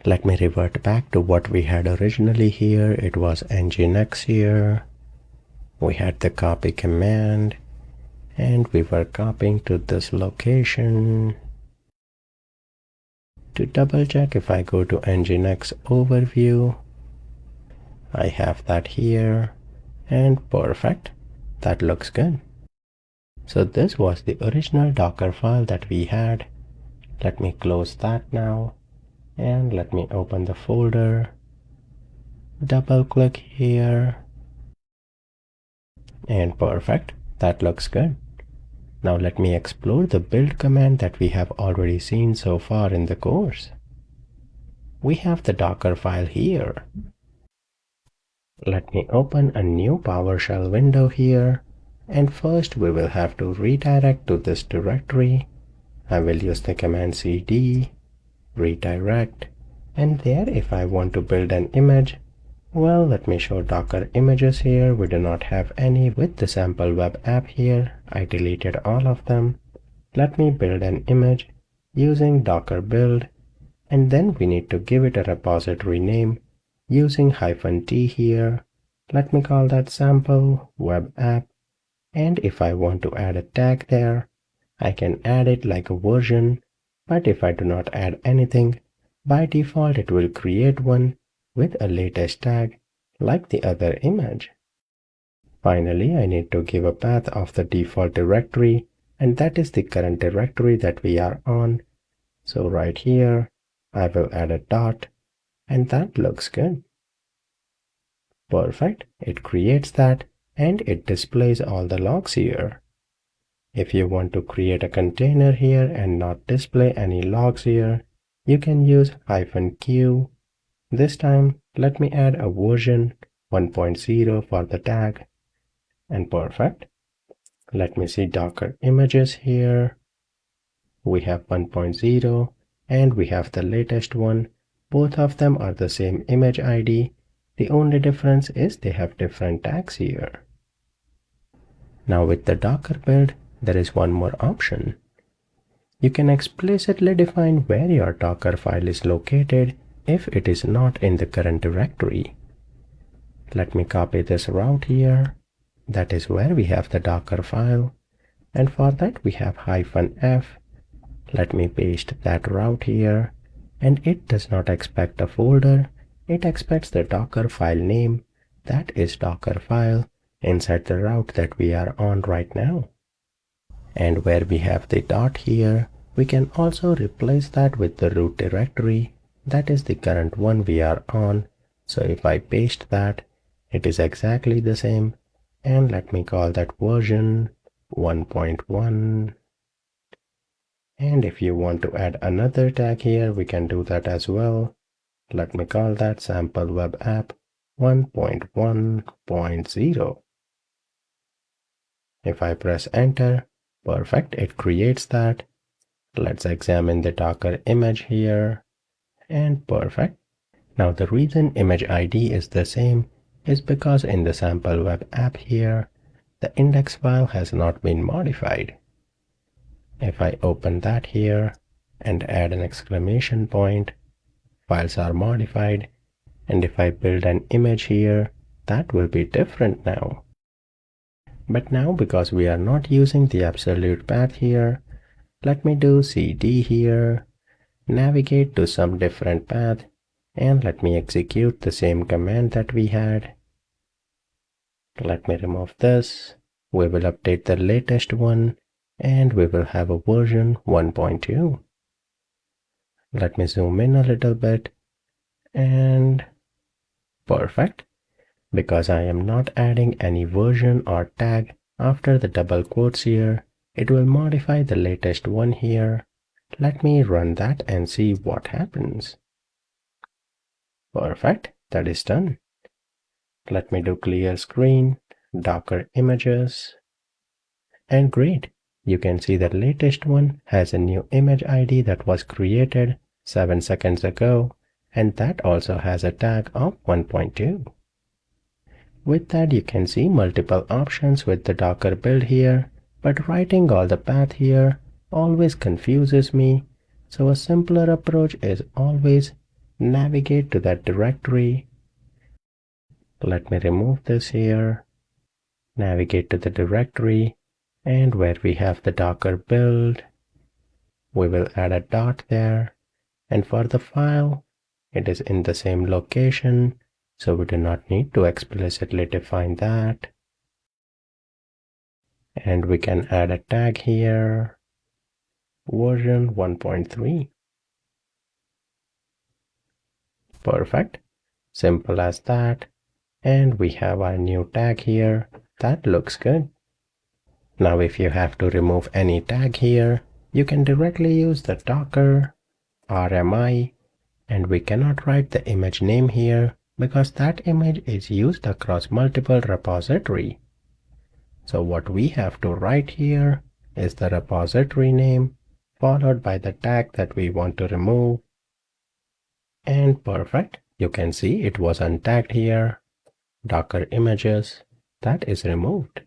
Let me revert back to what we had originally here. It was nginx here. We had the copy command and we were copying to this location. To double check, if I go to nginx overview, I have that here and perfect. That looks good. So this was the original Docker file that we had. Let me close that now and let me open the folder. Double click here and perfect. That looks good. Now let me explore the build command that we have already seen so far in the course. We have the Docker file here. Let me open a new PowerShell window here, and first we will have to redirect to this directory. I will use the command cd, redirect, and there if I want to build an image, well, let me show Docker images here. We do not have any with the sample web app here. I deleted all of them. Let me build an image using Docker build, and then we need to give it a repository name using -t here. Let me call that sample web app, and if I want to add a tag there, I can add it like a version, but if I do not add anything, by default it will create one with a latest tag like the other image. Finally, I need to give a path of the default directory, and that is the current directory that we are on. So right here, I will add a dot, and that looks good. Perfect. It creates that and it displays all the logs here. If you want to create a container here and not display any logs here, you can use -q. This time, let me add a version 1.0 for the tag. And perfect. Let me see Docker images here. We have 1.0 and we have the latest one. Both of them are the same image ID. The only difference is they have different tags here. Now with the Docker build, there is one more option. You can explicitly define where your Docker file is located if it is not in the current directory. Let me copy this route here. That is where we have the Docker file. And for that we have -f. Let me paste that route here. And it does not expect a folder. It expects the Docker file name, that is Docker file, inside the route that we are on right now. And where we have the dot here, we can also replace that with the root directory, that is the current one we are on. So if I paste that, it is exactly the same, and let me call that version 1.1. And if you want to add another tag here, we can do that as well. Let me call that sample web app 1.1.0. If I press enter, perfect, it creates that. Let's examine the Docker image here, and perfect. Now the reason image ID is the same is because in the sample web app here, the index file has not been modified. If I open that here and add an exclamation point, files are modified, and if I build an image here, that will be different now. But now because we are not using the absolute path here, let me do cd here, navigate to some different path, and let me execute the same command that we had. Let me remove this. We will update the latest one, and we will have a version 1.2. Let me zoom in a little bit, and perfect. Because I am not adding any version or tag after the double quotes here, it will modify the latest one here. Let me run that and see what happens. Perfect, that is done. Let me do clear screen, Docker images, and great. You can see the latest one has a new image ID that was created 7 seconds ago, and that also has a tag of 1.2. With that, you can see multiple options with the Docker build here, but writing all the path here always confuses me. So a simpler approach is always navigate to that directory. Let me remove this here. Navigate to the directory, and where we have the Docker build, we will add a dot there. And for the file, it is in the same location, so we do not need to explicitly define that. And we can add a tag here, version 1.3. Perfect. Simple as that. And we have our new tag here. That looks good. Now if you have to remove any tag here, you can directly use the Docker RMI, and we cannot write the image name here because that image is used across multiple repositories. So what we have to write here is the repository name followed by the tag that we want to remove. And perfect. You can see it was untagged here. Docker images, that is removed.